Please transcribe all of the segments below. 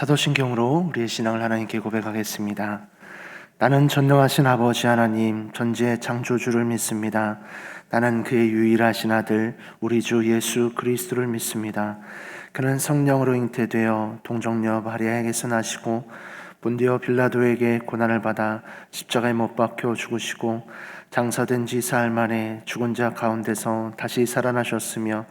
사도신경으로 우리의 신앙을 하나님께 고백하겠습니다. 나는 전능하신 아버지 하나님 전지의 창조주를 믿습니다. 나는 그의 유일하신 아들 우리 주 예수 그리스도를 믿습니다. 그는 성령으로 잉태되어 동정녀 마리아에게서 나시고 본디오 빌라도에게 고난을 받아 십자가에 못 박혀 죽으시고 장사된 지 사흘 만에 죽은 자 가운데서 다시 살아나셨으며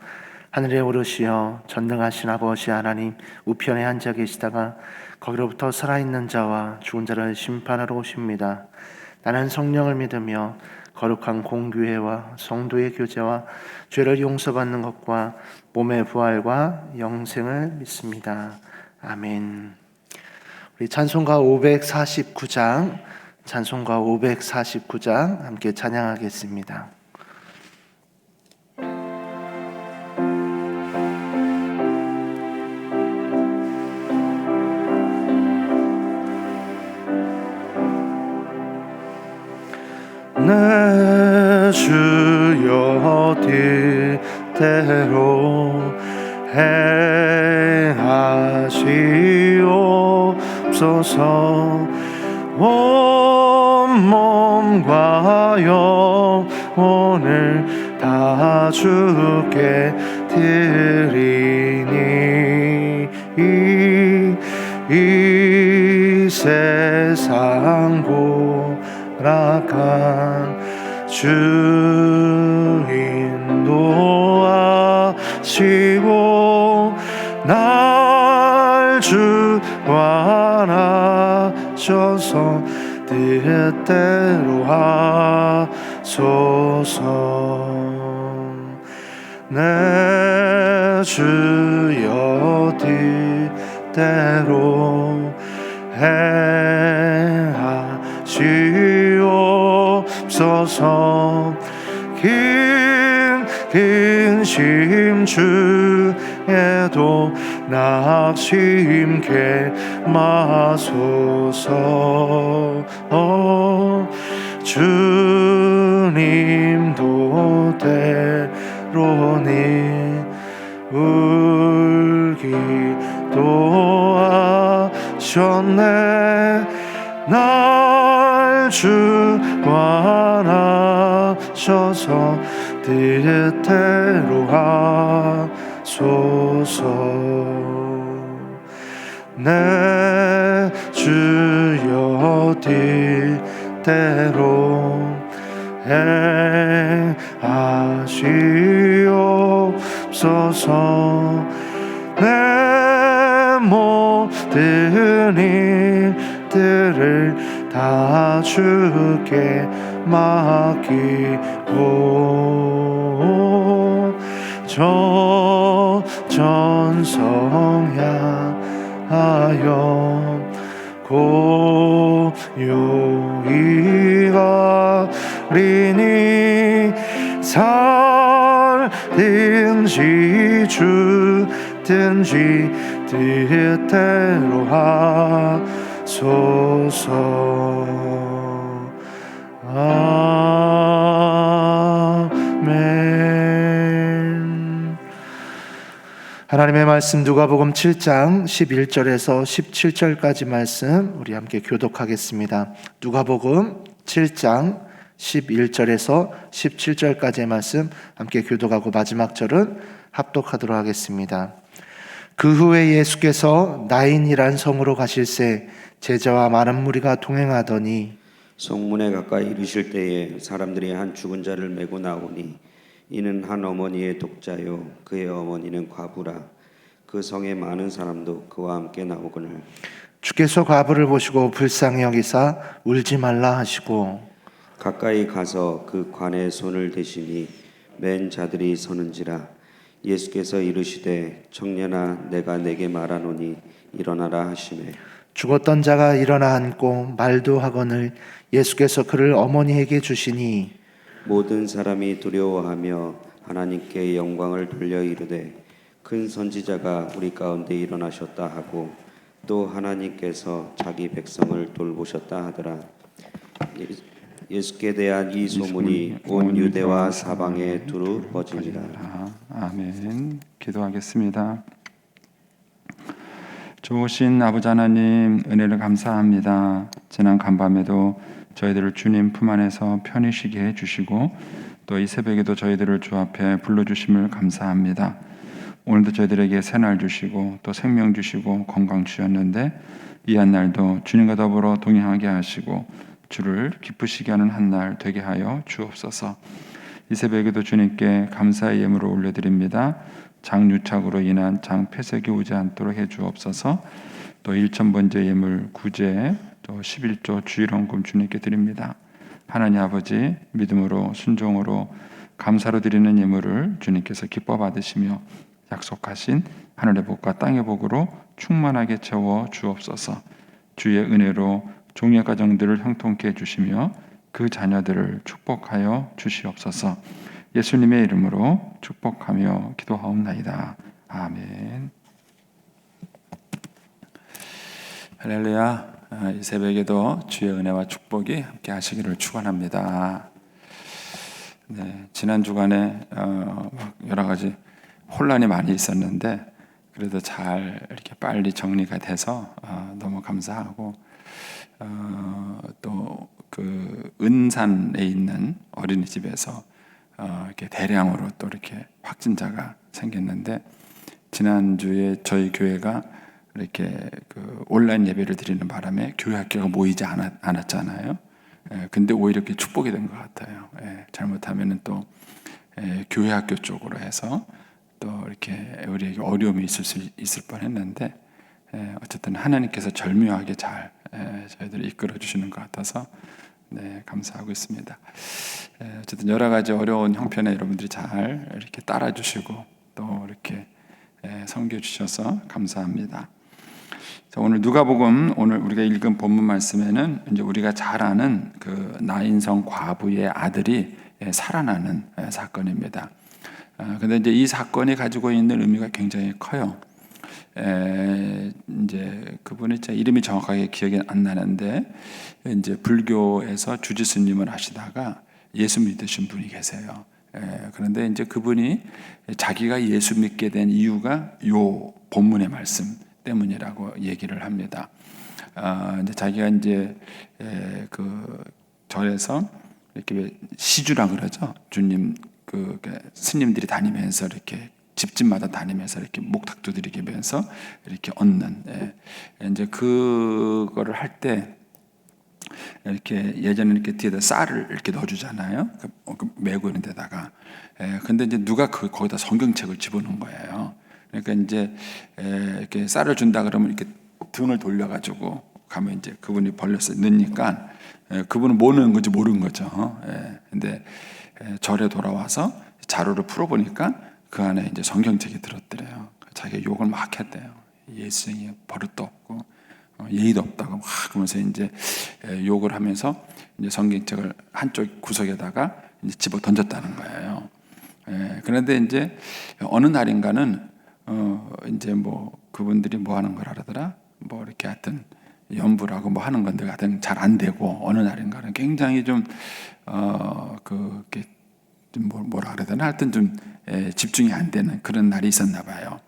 하늘에 오르시어 전능하신 아버지 하나님 우편에 앉아 계시다가 거기로부터 살아있는 자와 죽은 자를 심판하러 오십니다. 나는 성령을 믿으며 거룩한 공교회와 성도의 교제와 죄를 용서받는 것과 몸의 부활과 영생을 믿습니다. 아멘. 우리 찬송가 549장 함께 찬양하겠습니다. 내 주여 뜻대로 행하시옵소서. 온 몸과 영혼을 다 주께 드리니 이 세상 고락한 주인 도와시고 날 주관하셔서 뜻대로 하소서. 내 주여 뜻대로 행하시옵소서. 긴 심주에도 낙심케 마소서. 주님도 때로는 울기도 하셨네. 날 주관하셔서 뜻대로 하소서. 내 주여 뜻대로 행하시옵소서. 내 모든 일들을 다 주께 맡기고 전성 향하여 고요히 가리니 살든지 죽든지 뜻대로 하소서. 아멘. 하나님의 말씀 누가복음 7장 11절에서 17절까지 말씀 우리 함께 교독하겠습니다. 누가복음 7장 11절에서 17절까지의 말씀 함께 교독하고 마지막 절은 합독하도록 하겠습니다. 그 후에 예수께서 나인이란 성으로 가실새 제자와 많은 무리가 동행하더니 성문에 가까이 이르실 때에 사람들이 한 죽은 자를 메고 나오니 이는 한 어머니의 독자요 그의 어머니는 과부라. 그 성에 많은 사람도 그와 함께 나오거늘 주께서 과부를 보시고 불쌍히 여기사 울지 말라 하시고 가까이 가서 그 관에 손을 대시니 맨 자들이 서는지라. 예수께서 이르시되 청년아 내가 내게 말하노니 일어나라 하시매 죽었던 자가 일어나 앉고 말도 하거늘 예수께서 그를 어머니에게 주시니 모든 사람이 두려워하며 하나님께 영광을 돌려 이르되 큰 선지자가 우리 가운데 일어나셨다 하고 또 하나님께서 자기 백성을 돌보셨다 하더라. 예수께 대한 이 소문이 온 유대와 사방에 두루 퍼지니라. 아멘. 기도하겠습니다. 좋으신 아버지 하나님, 은혜를 감사합니다. 지난 간밤에도 저희들을 주님 품 안에서 편히 쉬게 해주시고 또 이 새벽에도 저희들을 주 앞에 불러주심을 감사합니다. 오늘도 저희들에게 새날 주시고 또 생명 주시고 건강 주셨는데 이 한 날도 주님과 더불어 동행하게 하시고 주를 기쁘시게 하는 한 날 되게 하여 주옵소서. 이 새벽에도 주님께 감사의 예물을 올려드립니다. 장유착으로 인한 장폐색이 오지 않도록 해주옵소서. 또 1,000번째 예물 구제 또 11조 주일헌금 주님께 드립니다. 하나님 아버지, 믿음으로 순종으로 감사로 드리는 예물을 주님께서 기뻐 받으시며 약속하신 하늘의 복과 땅의 복으로 충만하게 채워 주옵소서. 주의 은혜로 종의 가정들을 형통케 해주시며 그 자녀들을 축복하여 주시옵소서. 예수님의 이름으로 축복하며 기도하옵나이다. 아멘. 할렐루야. 이 새벽에도 주의 은혜와 축복이 함께 하시기를 축원합니다. 네, 지난 주간에 여러 가지 혼란이 많이 있었는데 그래도 잘 이렇게 빨리 정리가 돼서 너무 감사하고 또 그 은산에 있는 어린이집에서 이렇게 대량으로 또 이렇게 확진자가 생겼는데 지난주에 저희 교회가 이렇게 그 온라인 예배를 드리는 바람에 교회 학교가 모이지 않았잖아요. 근데 오히려 이렇게 축복이 된 것 같아요. 잘못하면은 또 교회 학교 쪽으로 해서 또 이렇게 우리에게 어려움이 있을 뻔했는데 어쨌든 하나님께서 절묘하게 잘 저희들을 이끌어 주시는 것 같아서 네, 감사하고 있습니다. 어쨌든 여러 가지 어려운 형편에 여러분들이 잘 이렇게 따라주시고 또 이렇게 섬겨주셔서 감사합니다. 자, 오늘 누가복음 오늘 우리가 읽은 본문 말씀에는 이제 우리가 잘 아는 그 나인성 과부의 아들이 살아나는 사건입니다. 근데 이제 이 사건이 가지고 있는 의미가 굉장히 커요. 이제 그분이 제 이름이 정확하게 기억이 안 나는데 이제 불교에서 주지스님을 하시다가 예수 믿으신 분이 계세요. 그런데 이제 그분이 자기가 예수 믿게 된 이유가 요 본문의 말씀 때문이라고 얘기를 합니다. 이제 자기가 이제 그 절에서 이렇게 시주라 그러죠. 주님 그 스님들이 다니면서 이렇게 집집마다 다니면서 이렇게 목탁도 드리면서 이렇게 얻는 이제 그거를 할 때 이렇게 예전에 이렇게 뒤에다 쌀을 이렇게 넣어주잖아요. 메고 있는 데다가. 근데 이제 누가 거기다 성경책을 집어넣은 거예요. 그러니까 이제 이렇게 쌀을 준다 그러면 이렇게 등을 돌려가지고 가면 이제 그분이 벌려서 넣으니까 그분은 뭐 넣은 건지 모르는 거죠. 근데 절에 돌아와서 자료를 풀어보니까 그 안에 이제 성경책이 들었더래요. 자기가 욕을 막 했대요. 예수님이 버릇도 없고 예의도 없다고 막 그러면서 이제 욕을 하면서 이제 성경책을 한쪽 구석에다가 이제 집어 던졌다는 거예요. 그런데 이제 어느 날인가는 이제 뭐 그분들이 뭐 하는 걸 하더라. 뭐 이렇게 하여튼 연부라고 뭐 하는 건데 하여튼 잘 안 되고 어느 날인가는 굉장히 좀 그게 좀 뭐라 그래야 되나 하여튼 좀 집중이 안 되는 그런 날이 있었나 봐요.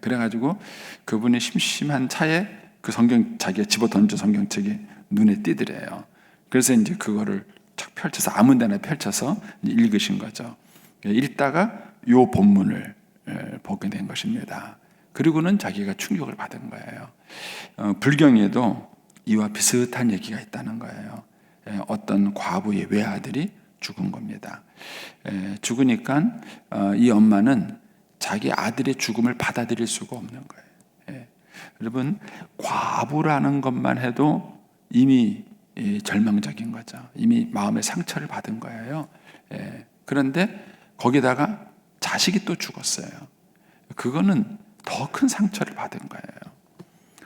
그래가지고 그분이 심심한 차에 그 자기가 집어 던져 성경책이 눈에 띄더래요. 그래서 이제 그거를 착 펼쳐서 아무데나 펼쳐서 읽으신 거죠. 읽다가 요 본문을 보게 된 것입니다. 그리고는 자기가 충격을 받은 거예요. 불경에도 이와 비슷한 얘기가 있다는 거예요. 어떤 과부의 외아들이 죽은 겁니다. 죽으니까 이 엄마는 자기 아들의 죽음을 받아들일 수가 없는 거예요. 여러분, 과부라는 것만 해도 이미 절망적인 거죠. 이미 마음의 상처를 받은 거예요. 그런데 거기다가 자식이 또 죽었어요. 그거는 더 큰 상처를 받은 거예요.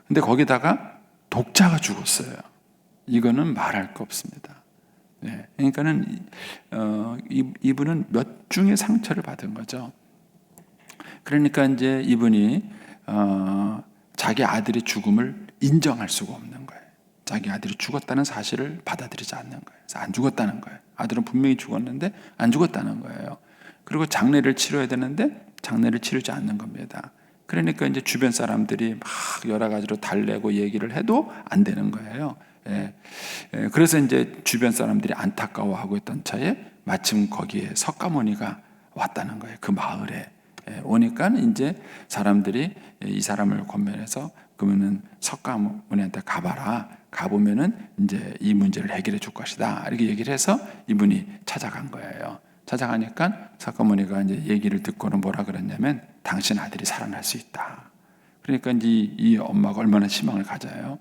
근데 거기다가 독자가 죽었어요. 이거는 말할 거 없습니다. 그러니까는 이분은 몇 중의 상처를 받은 거죠. 그러니까 이제 이분이 자기 아들의 죽음을 인정할 수가 없는 거예요. 자기 아들이 죽었다는 사실을 받아들이지 않는 거예요. 그래서 안 죽었다는 거예요. 아들은 분명히 죽었는데 안 죽었다는 거예요. 그리고 장례를 치러야 되는데 장례를 치르지 않는 겁니다. 그러니까 이제 주변 사람들이 막 여러 가지로 달래고 얘기를 해도 안 되는 거예요. 그래서 이제 주변 사람들이 안타까워하고 있던 차에 마침 거기에 석가모니가 왔다는 거예요. 그 마을에 오니까 이제 사람들이 이 사람을 권면해서 그러면은 석가모니한테 가봐라. 가보면은 이제 이 문제를 해결해 줄 것이다. 이렇게 얘기를 해서 이분이 찾아간 거예요. 찾아가니까 석가모니가 이제 얘기를 듣고는 뭐라 그랬냐면 당신 아들이 살아날 수 있다. 그러니까 이제 이 엄마가 얼마나 희망을 가져요.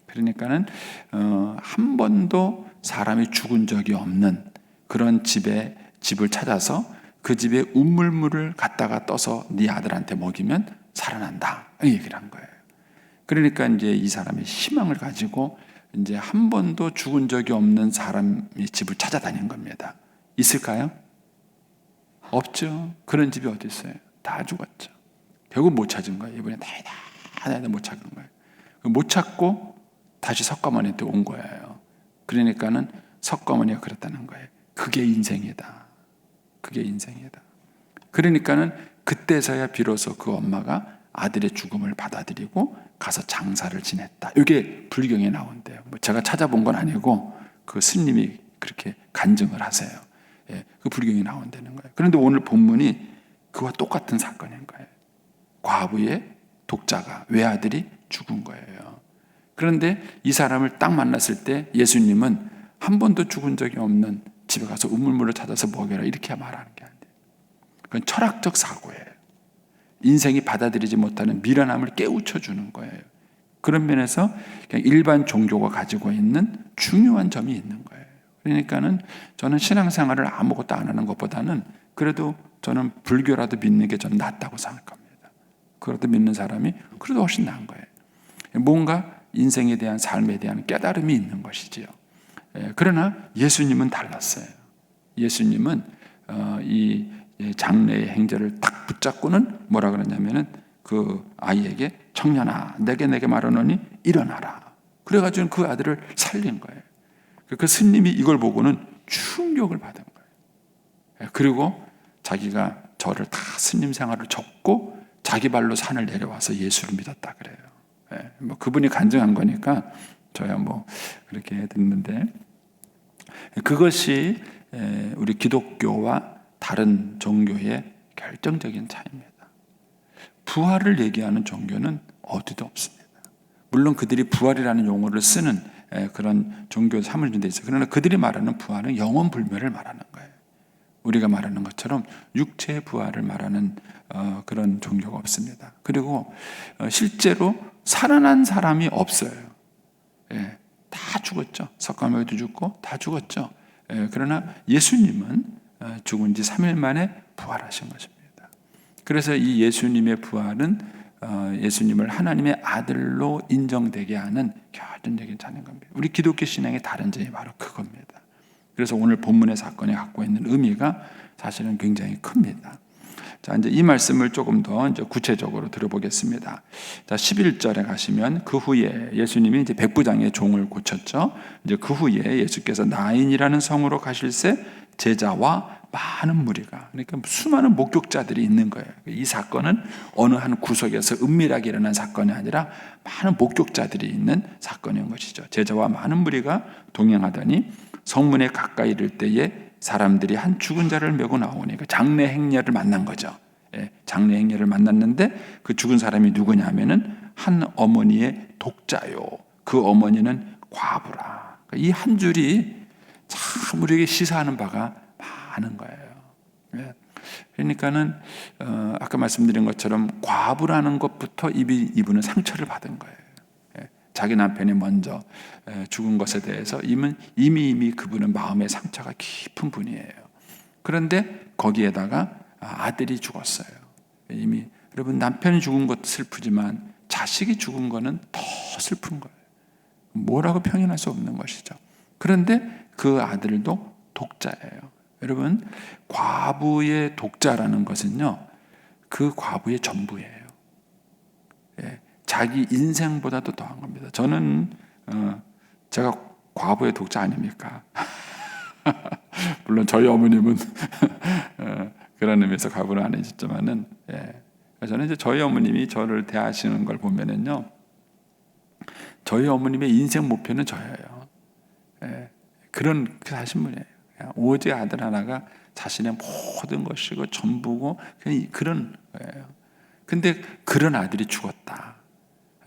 그러니까는 한 번도 사람이 죽은 적이 없는 그런 집을 찾아서 그 집에 우물물을 갖다가 떠서 네 아들한테 먹이면 살아난다. 이 얘기를 한 거예요. 그러니까 이제 이 사람이 희망을 가지고 이제 한 번도 죽은 적이 없는 사람의 집을 찾아다닌 겁니다. 있을까요? 없죠. 그런 집이 어디 있어요? 다 죽었죠. 결국 못 찾은 거예요. 이번에 다 못 찾은 거예요. 못 찾고 다시 석가모니한테 온 거예요. 그러니까는 석가모니가 그랬다는 거예요. 그게 인생이다. 그게 인생이다. 그러니까는 그때서야 비로소 그 엄마가 아들의 죽음을 받아들이고 가서 장사를 지냈다. 이게 불경에 나온대요. 뭐 제가 찾아본 건 아니고 그 스님이 그렇게 간증을 하세요. 그 불경에 나온다는 거예요. 그런데 오늘 본문이 그와 똑같은 사건인 거예요. 과부의 독자가 외아들이 죽은 거예요. 그런데 이 사람을 딱 만났을 때 예수님은 한 번도 죽은 적이 없는 집에 가서 우물물을 찾아서 먹여라 이렇게 말하는 게 아니에요. 그건 철학적 사고예요. 인생이 받아들이지 못하는 미련함을 깨우쳐주는 거예요. 그런 면에서 그냥 일반 종교가 가지고 있는 중요한 점이 있는 거예요. 그러니까는 저는 신앙생활을 아무것도 안 하는 것보다는 그래도 저는 불교라도 믿는 게 저는 낫다고 생각합니다. 그래도 믿는 사람이 그래도 훨씬 나은 거예요. 뭔가 인생에 대한 삶에 대한 깨달음이 있는 것이지요. 그러나 예수님은 달랐어요. 예수님은 이 장래의 행제를 딱 붙잡고는 뭐라 그러냐면은 그 아이에게 청년아 내게 말하노니 일어나라. 그래가지고 그 아들을 살린 거예요. 그 스님이 이걸 보고는 충격을 받은 거예요. 그리고 자기가 저를 다 스님 생활을 접고 자기 발로 산을 내려와서 예수를 믿었다 그래요. 뭐 그분이 간증한 거니까 저야 뭐 그렇게 듣는데 그것이 우리 기독교와 다른 종교의 결정적인 차이입니다. 부활을 얘기하는 종교는 어디도 없습니다. 물론 그들이 부활이라는 용어를 쓰는 그런 종교 사물인 데 있어요. 그러나 그들이 말하는 부활은 영원 불멸을 말하는 거예요. 우리가 말하는 것처럼 육체의 부활을 말하는 그런 종교가 없습니다. 그리고 실제로 살아난 사람이 없어요. 다 죽었죠. 석가모니도 죽고 다 죽었죠. 그러나 예수님은 죽은 지 3일 만에 부활하신 것입니다. 그래서 이 예수님의 부활은 예수님을 하나님의 아들로 인정되게 하는 결정적인 차이인 겁니다. 우리 기독교 신앙의 다른 점이 바로 그겁니다. 그래서 오늘 본문의 사건이 갖고 있는 의미가 사실은 굉장히 큽니다. 자, 이제 이 말씀을 조금 더 이제 구체적으로 들어보겠습니다. 자, 11절에 가시면 그 후에 예수님이 이제 백부장의 종을 고쳤죠. 이제 그 후에 예수께서 나인이라는 성으로 가실새 제자와 많은 무리가, 그러니까 수많은 목격자들이 있는 거예요. 이 사건은 어느 한 구석에서 은밀하게 일어난 사건이 아니라 많은 목격자들이 있는 사건인 것이죠. 제자와 많은 무리가 동행하더니 성문에 가까이 이를 때에 사람들이 한 죽은 자를 메고 나오니 그 장례 행렬을 만난 거죠. 장례 행렬을 만났는데 그 죽은 사람이 누구냐 하면은 한 어머니의 독자요. 그 어머니는 과부라. 이 한 줄이 참 우리에게 시사하는 바가 많은 거예요. 그러니까는 아까 말씀드린 것처럼 과부라는 것부터 이분은 상처를 받은 거예요. 자기 남편이 먼저 죽은 것에 대해서 이미 그분은 마음의 상처가 깊은 분이에요. 그런데 거기에다가 아들이 죽었어요. 이미 여러분 남편이 죽은 것도 슬프지만 자식이 죽은 거는 더 슬픈 거예요. 뭐라고 표현할 수 없는 것이죠. 그런데 그 아들도 독자예요. 여러분 과부의 독자라는 것은요 그 과부의 전부예요. 자기 인생보다도 더한 겁니다. 저는 제가 과부의 독자 아닙니까? 물론 저희 어머님은 그런 의미에서 과부는 아니셨지만은 저는 이제 저희 어머님이 저를 대하시는 걸 보면은요, 저희 어머님의 인생 목표는 저예요. 예, 그런 하신 분이에요. 오직 아들 하나가 자신의 모든 것이고 전부고 그런 거예요. 근데 그런 아들이 죽었다.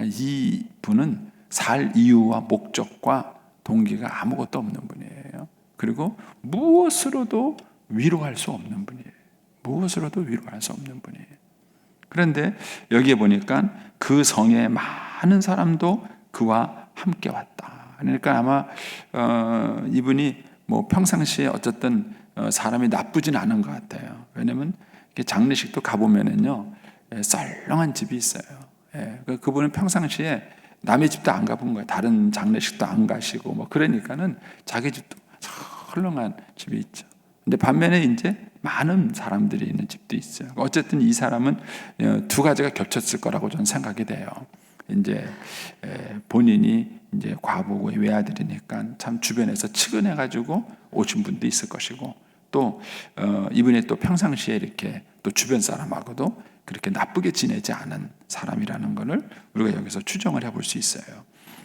이 분은 살 이유와 목적과 동기가 아무것도 없는 분이에요. 그리고 무엇으로도 위로할 수 없는 분이에요. 무엇으로도 위로할 수 없는 분이에요. 그런데 여기에 보니까 그 성에 많은 사람도 그와 함께 왔다. 그러니까 아마 이분이 뭐 평상시에 어쨌든 사람이 나쁘진 않은 것 같아요. 왜냐면 장례식도 가보면은요, 썰렁한 집이 있어요. 그분은 평상시에 남의 집도 안 가본 거예요. 다른 장례식도 안 가시고 뭐 그러니까는 자기 집도 썰렁한 집이 있죠. 근데 반면에 이제 많은 사람들이 있는 집도 있어요. 어쨌든 이 사람은 두 가지가 겹쳤을 거라고 저는 생각이 돼요. 이제 본인이 이제 과부고 외아들이니까 참 주변에서 측은해가지고 오신 분도 있을 것이고, 또 이분이 또 평상시에 이렇게 또 주변 사람하고도 그렇게 나쁘게 지내지 않은 사람이라는 것을 우리가 여기서 추정을 해볼 수 있어요.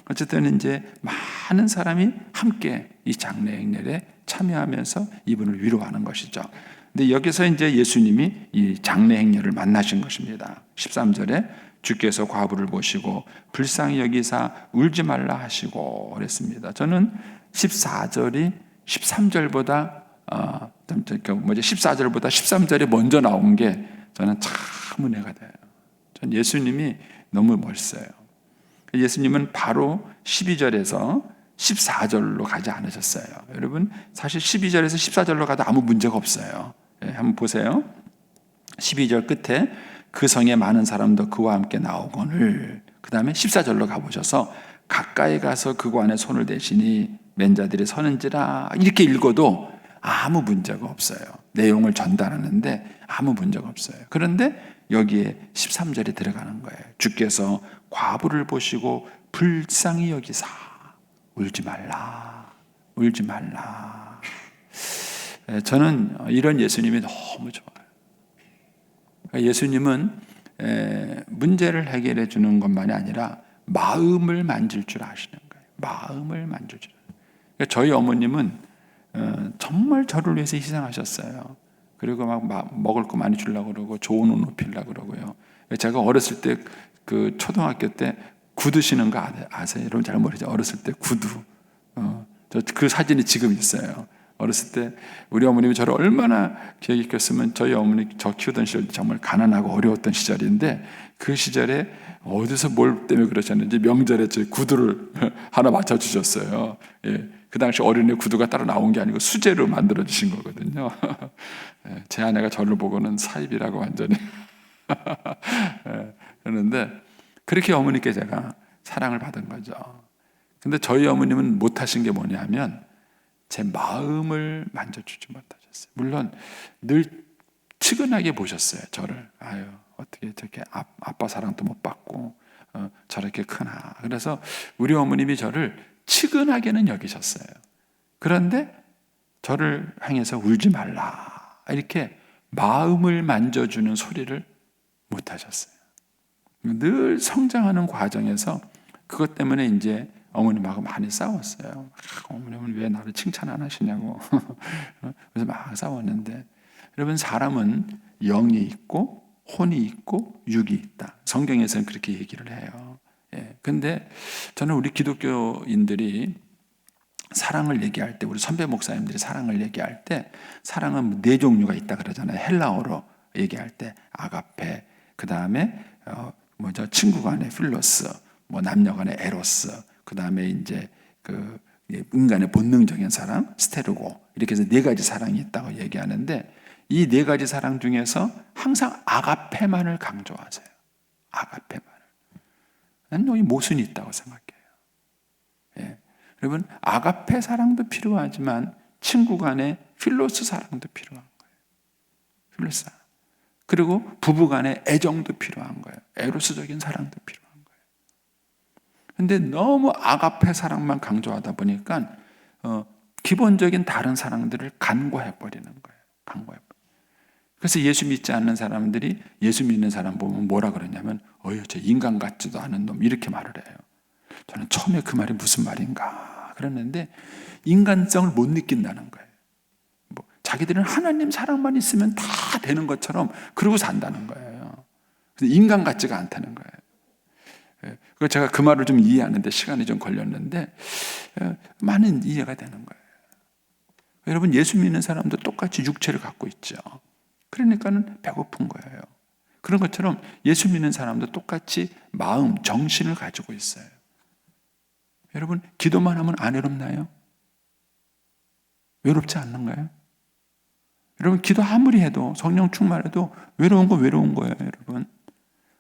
어쨌든 이제 많은 사람이 함께 이 장례 행렬에 참여하면서 이분을 위로하는 것이죠. 근데 여기서 이제 예수님이 이 장례 행렬을 만나신 것입니다. 13절에 주께서 과부를 보시고 불쌍히 여기사 울지 말라 하시고 그랬습니다. 저는 14절이 13절보다 14절보다 13절이 먼저 나온 게 저는 참 은혜가 돼요. 전 예수님이 너무 멋있어요. 예수님은 바로 12절에서 14절로 가지 않으셨어요. 여러분, 사실 12절에서 14절로 가도 아무 문제가 없어요. 한번 보세요. 12절 끝에 그 성에 많은 사람도 그와 함께 나오거늘, 그 다음에 14절로 가보셔서 가까이 가서 그 관에 손을 대시니 맨자들이 서는지라, 이렇게 읽어도 아무 문제가 없어요. 내용을 전달하는데 아무 문제가 없어요. 그런데 여기에 13절이 들어가는 거예요. 주께서 과부를 보시고 불쌍히 여기사 울지 말라, 울지 말라. 저는 이런 예수님이 너무 좋아요. 예수님은 문제를 해결해 주는 것만이 아니라 마음을 만질 줄 아시는 거예요. 마음을 만질 줄. 저희 어머님은 정말 저를 위해서 희생하셨어요. 그리고 막 먹을 거 많이 주려고 그러고 좋은 옷 입히려고 그러고요. 제가 어렸을 때 그 초등학교 때 구두 신은 거 아세요? 여러분 잘 모르죠? 어렸을 때 구두. 저 그 사진이 지금 있어요. 어렸을 때 우리 어머님이 저를 얼마나 기억이 있겠으면, 저희 어머니 저 키우던 시절 정말 가난하고 어려웠던 시절인데, 그 시절에 어디서 뭘 때문에 그러셨는지 명절에 제 구두를 하나 맞춰주셨어요. 예, 그 당시 어린애 구두가 따로 나온 게 아니고 수제로 만들어 주신 거거든요. 제 아내가 저를 보고는 사입이라고 완전히 그러는데, 그렇게 어머니께 제가 사랑을 받은 거죠. 근데 저희 어머님은 못하신 게 뭐냐면 제 마음을 만져주지 못하셨어요. 물론 늘 측은하게 보셨어요, 저를. 아유, 어떻게 저렇게 아빠 사랑도 못 받고 저렇게 크나. 그래서 우리 어머님이 저를 측은하게는 여기셨어요. 그런데 저를 향해서 울지 말라, 이렇게 마음을 만져주는 소리를 못 하셨어요. 늘 성장하는 과정에서 그것 때문에 이제 어머님하고 많이 싸웠어요. 어머님은 왜 나를 칭찬 안 하시냐고. 그래서 막 싸웠는데, 여러분, 사람은 영이 있고 혼이 있고 육이 있다. 성경에서는 그렇게 얘기를 해요. 근데 저는 우리 기독교인들이 사랑을 얘기할 때, 우리 선배 목사님들이 사랑을 얘기할 때, 사랑은 네 종류가 있다 그러잖아요. 헬라어로 얘기할 때 아가페, 그 다음에 친구 간의 필로스, 뭐 남녀 간의 에로스, 그 다음에 이제 그 인간의 본능적인 사랑, 스테르고, 이렇게 해서 네 가지 사랑이 있다고 얘기하는데, 이 네 가지 사랑 중에서 항상 아가페만을 강조하세요. 아가페만을. 나는 여기 모순이 있다고 생각해요. 여러분, 아가페 사랑도 필요하지만 친구 간의 필로스 사랑도 필요한 거예요. 필로스 사랑. 그리고 부부 간의 애정도 필요한 거예요. 에로스적인 사랑도 필요한 거예요. 근데 너무 아가페 사랑만 강조하다 보니까 기본적인 다른 사랑들을 간과해 버리는 거예요. 간과해 버려. 그래서 예수 믿지 않는 사람들이 예수 믿는 사람 보면 뭐라 그러냐면 어휴 저 인간 같지도 않은 놈 이렇게 말을 해요. 저는 처음에 그 말이 무슨 말인가 그랬는데 인간성을 못 느낀다는 거예요. 뭐 자기들은 하나님 사랑만 있으면 다 되는 것처럼 그러고 산다는 거예요. 그래서 인간 같지가 않다는 거예요. 그래서 제가 그 말을 좀 이해하는데 시간이 좀 걸렸는데 많은 이해가 되는 거예요. 여러분 예수 믿는 사람도 똑같이 육체를 갖고 있죠. 그러니까는 배고픈 거예요. 그런 것처럼 예수 믿는 사람도 똑같이 마음, 정신을 가지고 있어요. 여러분 기도만 하면 안 외롭나요? 외롭지 않는가요? 여러분 기도 아무리 해도 성령 충만해도 외로운 거 외로운 거예요, 여러분.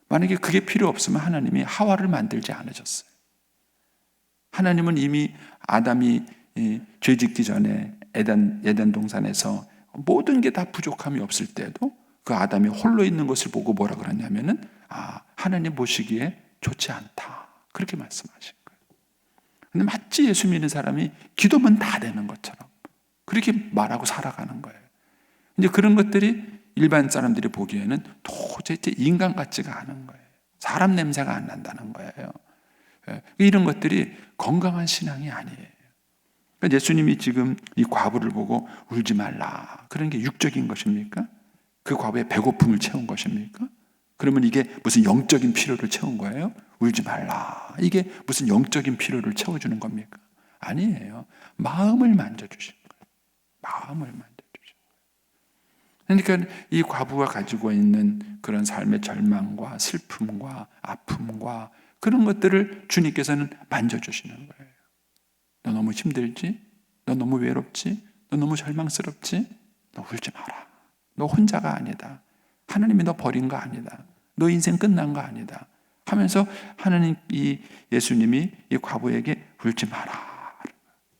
만약에 그게 필요 없으면 하나님이 하와를 만들지 않으셨어요. 하나님은 이미 아담이 죄 짓기 전에 에덴 동산에서 모든 게 다 부족함이 없을 때도 그 아담이 홀로 있는 것을 보고 뭐라 그러냐면은 하나님 보시기에 좋지 않다. 그렇게 말씀하신 거예요. 근데 마치 예수 믿는 사람이 기도만 다 되는 것처럼 그렇게 말하고 살아가는 거예요. 이제 그런 것들이 일반 사람들이 보기에는 도대체 인간 같지가 않은 거예요. 사람 냄새가 안 난다는 거예요. 이런 것들이 건강한 신앙이 아니에요. 그러니까 예수님이 지금 이 과부를 보고 울지 말라. 그런 게 육적인 것입니까? 그 과부의 배고픔을 채운 것입니까? 그러면 이게 무슨 영적인 필요를 채운 거예요? 울지 말라. 이게 무슨 영적인 필요를 채워주는 겁니까? 아니에요. 마음을 만져주신 거예요. 마음을 만져주신 거예요. 그러니까 이 과부가 가지고 있는 그런 삶의 절망과 슬픔과 아픔과 그런 것들을 주님께서는 만져주시는 거예요. 너 너무 힘들지? 너 너무 외롭지? 너 너무 절망스럽지? 너 울지 마라. 너 혼자가 아니다. 하나님이 너 버린 거 아니다. 너 인생 끝난 거 아니다. 하면서 하나님 이 예수님이 이 과부에게 울지 마라.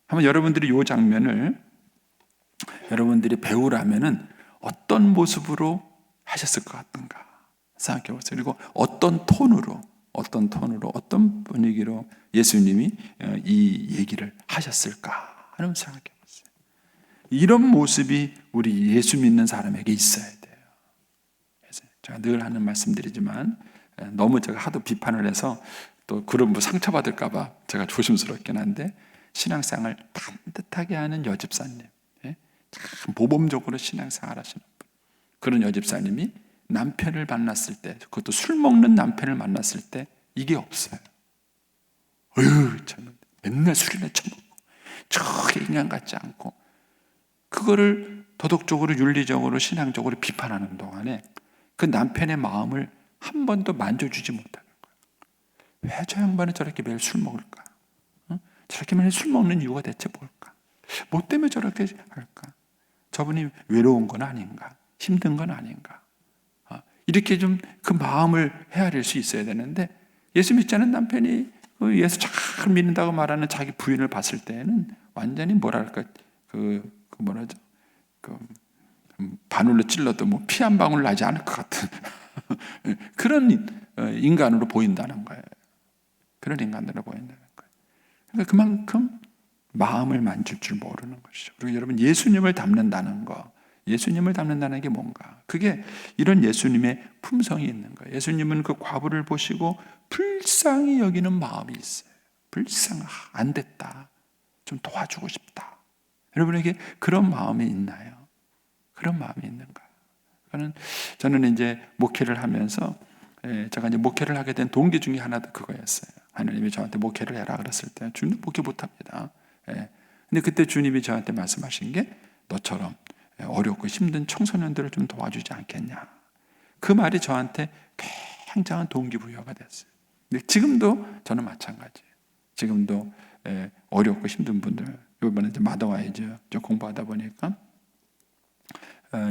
한번 여러분들이 이 장면을 여러분들이 배우라면은 어떤 모습으로 하셨을 것 같은가 생각해 보세요. 그리고 어떤 톤으로 어떤 분위기로 예수님이 이 얘기를 하셨을까 하는 생각해 보세요. 이런 모습이 우리 예수 믿는 사람에게 있어야 돼요. 그래서 제가 늘 하는 말씀드리지만 너무 제가 하도 비판을 해서 또 그런 뭐 상처받을까 봐 제가 조심스럽긴 한데 신앙생활 반듯하게 하는 여집사님, 참 모범적으로 신앙생활 하시는 분, 그런 여집사님이 남편을 만났을 때, 그것도 술 먹는 남편을 만났을 때 이게 없어요. 어휴, 저는 맨날 술이나 처먹고 저게 인간 같지 않고 그거를 도덕적으로 윤리적으로 신앙적으로 비판하는 동안에 그 남편의 마음을 한 번도 만져주지 못하는 거예요. 왜 저 양반은 저렇게 매일 술 먹을까? 저렇게 매일 술 먹는 이유가 대체 뭘까? 뭐 때문에 저렇게 할까? 저분이 외로운 건 아닌가? 힘든 건 아닌가? 이렇게 좀 그 마음을 헤아릴 수 있어야 되는데 예수 믿지 않은 남편이 예수 잘 믿는다고 말하는 자기 부인을 봤을 때는 완전히 뭐랄까 뭐라죠? 바늘로 찔러도 뭐 피 한 방울 나지 않을 것 같은 그런 인간으로 보인다는 거예요. 그런 인간으로 보인다는 거예요. 그러니까 그만큼 마음을 만질 줄 모르는 것이죠. 그리고 여러분 예수님을 닮는다는 거, 예수님을 닮는다는 게 뭔가? 그게 이런 예수님의 품성이 있는 거예요. 예수님은 그 과부를 보시고 불쌍히 여기는 마음이 있어요. 안 됐다. 좀 도와주고 싶다. 여러분에게 그런 마음이 있나요? 그런 마음이 있는가? 저는 이제 목회를 하면서 제가 이제 목회를 하게 된 동기 중에 하나도 그거였어요. 하나님이 저한테 목회를 해라 그랬을 때 주님 목회 못합니다. 근데 그때 주님이 저한테 말씀하신 게 너처럼 어렵고 힘든 청소년들을 좀 도와주지 않겠냐. 그 말이 저한테 굉장한 동기부여가 됐어요. 근데 지금도 저는 마찬가지예요. 지금도 어렵고 힘든 분들, 이번에 이제 마더와이즈 공부하다 보니까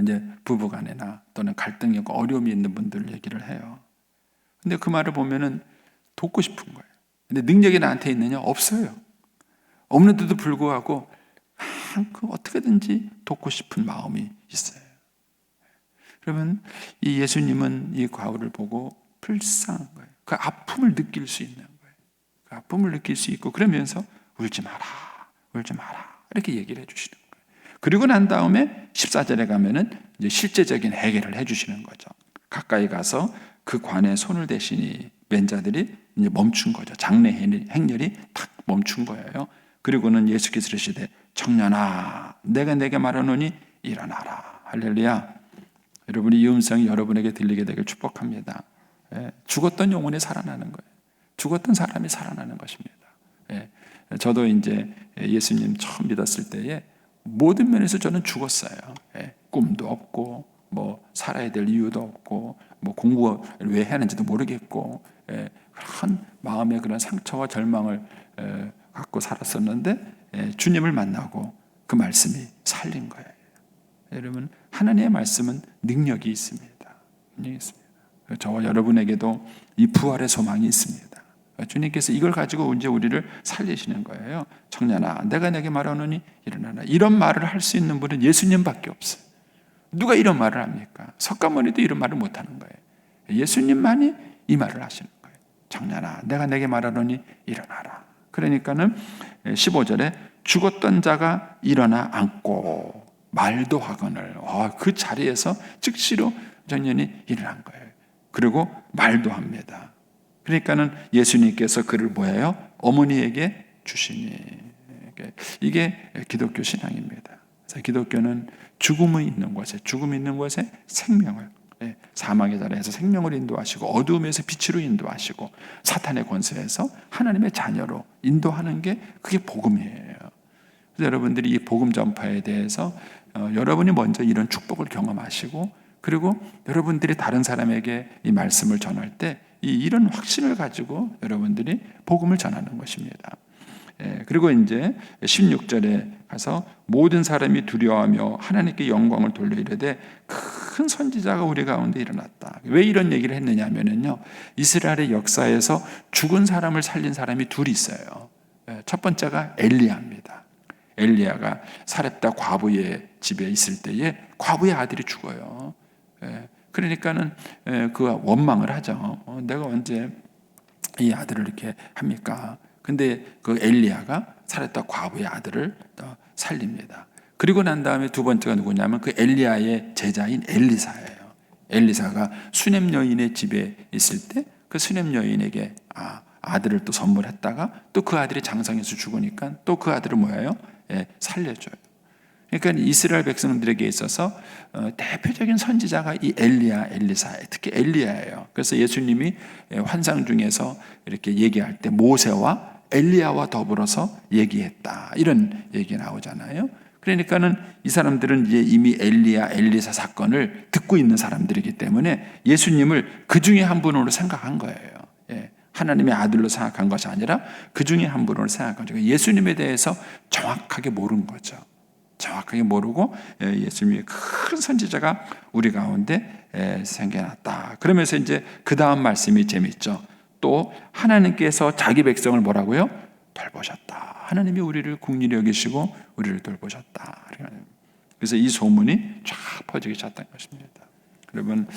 이제 부부간에나 또는 갈등이 있고 어려움이 있는 분들 얘기를 해요. 근데 그 말을 보면은 돕고 싶은 거예요. 근데 능력이 나한테 있느냐? 없어요. 없는데도 불구하고 어떻게든지 돕고 싶은 마음이 있어요. 그러면 이 예수님은 이 과부를 보고 불쌍한 거예요. 그 아픔을 느낄 수 있는 거예요. 그 아픔을 느낄 수 있고 그러면서 울지 마라 이렇게 얘기를 해주시는 거예요. 그리고 난 다음에 14절에 가면은 이제 실제적인 해결을 해주시는 거죠. 가까이 가서 그 관에 손을 대시니 맨 자들이 이제 멈춘 거죠. 장래 행렬이 탁 멈춘 거예요. 그리고는 예수께서 이르시되 청년아 내가 내게 말하노니 일어나라. 할렐루야. 여러분이 이 음성이 여러분에게 들리게 되길 축복합니다. 죽었던 영혼이 살아나는 거예요. 죽었던 사람이 살아나는 것입니다. 저도 이제 예수님 처음 믿었을 때에 모든 면에서 저는 죽었어요. 꿈도 없고 뭐 살아야 될 이유도 없고 뭐 공부를 왜 해야 하는지도 모르겠고 그런 마음의 그런 상처와 절망을 갖고 살았었는데 주님을 만나고 그 말씀이 살린 거예요. 여러분 하나님의 말씀은 능력이 있습니다. 능력이 있습니다. 저와 여러분에게도 이 부활의 소망이 있습니다. 주님께서 이걸 가지고 이제 우리를 살리시는 거예요. 청년아 내가 내게 말하노니 일어나라. 이런 말을 할 수 있는 분은 예수님밖에 없어요. 누가 이런 말을 합니까? 석가모니도 이런 말을 못하는 거예요. 예수님만이 이 말을 하시는 거예요. 청년아 내가 내게 말하노니 일어나라. 그러니까는 15절에 죽었던 자가 일어나 앉고 말도 하거늘 그 자리에서 즉시로 정년이 일어난 거예요. 그리고 말도 합니다. 그러니까는 예수님께서 그를 뭐예요? 어머니에게 주시니. 이게 기독교 신앙입니다. 그래서 기독교는 죽음이 있는 곳에 생명을, 사망의 자리에서 생명을 인도하시고 어두움에서 빛으로 인도하시고 사탄의 권세에서 하나님의 자녀로 인도하는 게 그게 복음이에요. 그래서 여러분들이 이 복음 전파에 대해서 여러분이 먼저 이런 축복을 경험하시고 그리고 여러분들이 다른 사람에게 이 말씀을 전할 때 이런 확신을 가지고 여러분들이 복음을 전하는 것입니다. 그리고 이제 16절에 가서 모든 사람이 두려워하며 하나님께 영광을 돌려 이르되 큰 선지자가 우리 가운데 일어났다. 왜 이런 얘기를 했느냐 하면요, 이스라엘의 역사에서 죽은 사람을 살린 사람이 둘이 있어요. 첫 번째가 엘리야입니다. 엘리야가 사렙다 과부의 집에 있을 때에 과부의 아들이 죽어요. 그러니까는 그 원망을 하죠. 내가 언제 이 아들을 이렇게 합니까? 근데 그 엘리야가 사렙다 과부의 아들을 살립니다. 그리고 난 다음에 두 번째가 누구냐면 그 엘리야의 제자인 엘리사예요. 엘리사가 수냄 여인의 집에 있을 때 그 수냄 여인에게 아들을 또 선물했다가 또 그 아들이 장성해서 죽으니까 또 그 아들을 뭐예요? 살려줘요. 그러니까 이스라엘 백성들에게 있어서 대표적인 선지자가 이 엘리야, 엘리사, 특히 엘리야예요. 그래서 예수님이 환상 중에서 이렇게 얘기할 때 모세와 엘리야와 더불어서 얘기했다. 이런 얘기 나오잖아요. 그러니까는 이 사람들은 이제 이미 엘리야, 엘리사 사건을 듣고 있는 사람들이기 때문에 예수님을 그 중에 한 분으로 생각한 거예요. 하나님의 아들로 생각한 것이 아니라 그 중에 한 분으로 생각한 거죠. 예수님에 대해서 정확하게 모른 거죠. 정확하게 모르고 예수님의 큰 선지자가 우리 가운데 생겨났다. 그러면서 이제 그 다음 말씀이 재밌죠. 또 하나님께서 자기 백성을 뭐라고요? 돌보셨다. 하나님이 우리를 긍휼히 여기시고 우리를 돌보셨다. 그래서 이 소문이 쫙 퍼지기 시작한 것입니다. 여러분,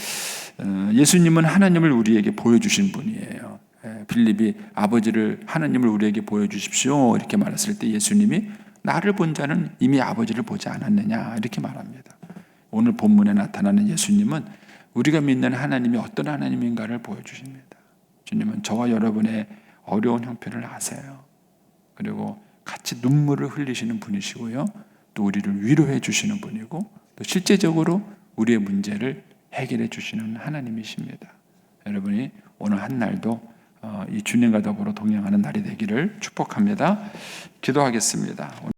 예수님은 하나님을 우리에게 보여주신 분이에요. 빌립이 아버지를 하나님을 우리에게 보여주십시오 이렇게 말했을 때 예수님이 나를 본 자는 이미 아버지를 보지 않았느냐 이렇게 말합니다. 오늘 본문에 나타나는 예수님은 우리가 믿는 하나님이 어떤 하나님인가를 보여주십니다. 주님은 저와 여러분의 어려운 형편을 아세요. 그리고 같이 눈물을 흘리시는 분이시고요. 또 우리를 위로해 주시는 분이고 또 실제적으로 우리의 문제를 해결해 주시는 하나님이십니다. 여러분이 오늘 한 날도 이 주님과 더불어 동행하는 날이 되기를 축복합니다. 기도하겠습니다.